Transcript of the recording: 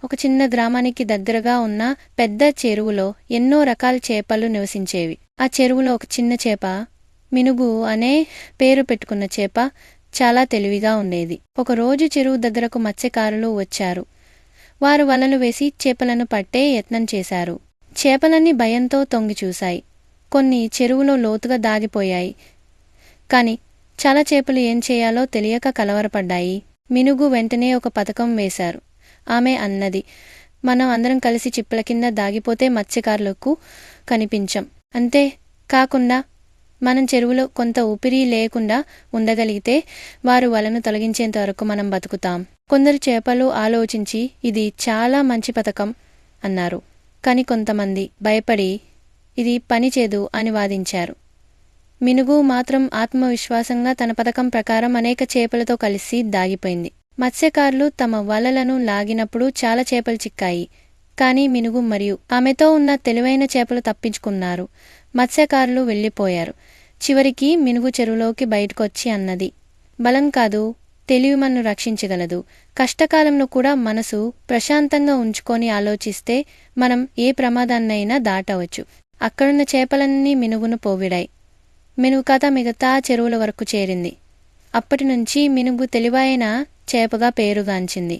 ఒక చిన్న గ్రామానికి దగ్గరగా ఉన్న పెద్ద చెరువులో ఎన్నో రకాల చేపలు నివసించేవి. ఆ చెరువులో ఒక చిన్న చేప, మినుగు అనే పేరు పెట్టుకున్న చేప, చాలా తెలివిగా ఉండేది. ఒకరోజు చెరువు దగ్గరకు మత్స్యకారులు వచ్చారు. వారు వలలు వేసి చేపలను పట్టే యత్నం చేశారు. చేపలన్నీ భయంతో తొంగి చూశాయి. కొన్ని చెరువులో లోతుగా దాగిపోయాయి. కాని చాలా చేపలు ఏం చేయాలో తెలియక కలవరపడ్డాయి. మినుగు వెంటనే ఒక పథకం వేశారు. ఆమె అన్నది, మనం అందరం కలిసి చిప్పల కింద దాగిపోతే మత్స్యకారులకు కనిపించం. అంతే కాకుండా మనం చెరువులో కొంత ఊపిరి లేకుండా ఉండగలిగితే వారు వలను తొలగించేంత వరకు మనం బతుకుతాం. కొందరు చేపలు ఆలోచించి ఇది చాలా మంచి పథకం అన్నారు. కాని కొంతమంది భయపడి ఇది పనిచేయదు అని వాదించారు. మినుగు మాత్రం ఆత్మవిశ్వాసంగా తన పథకం ప్రకారం అనేక చేపలతో కలిసి దాగిపోయింది. మత్స్యకారులు తమ వలలను లాగినప్పుడు చాలా చేపలు చిక్కాయి. కాని మినుగు మరియు ఆమెతో ఉన్న తెలివైన చేపలు తప్పించుకున్నారు. మత్స్యకారులు వెళ్ళిపోయారు. చివరికి మినుగు చెరువులోకి బయటకొచ్చి అన్నది, బలం కాదు, తెలివి మనను రక్షించగలదు. కష్టకాలంలో కూడా మనసు ప్రశాంతంగా ఉంచుకొని ఆలోచిస్తే మనం ఏ ప్రమాదాన్నైనా దాటవచ్చు. అక్కడున్న చేపలన్నీ మినుగును పోవిడాయి. మినుగు కథ మిగతా చెరువుల వరకు చేరింది. అప్పటినుంచి మినుగు తెలివైన చేపగా పేరుగాంచింది.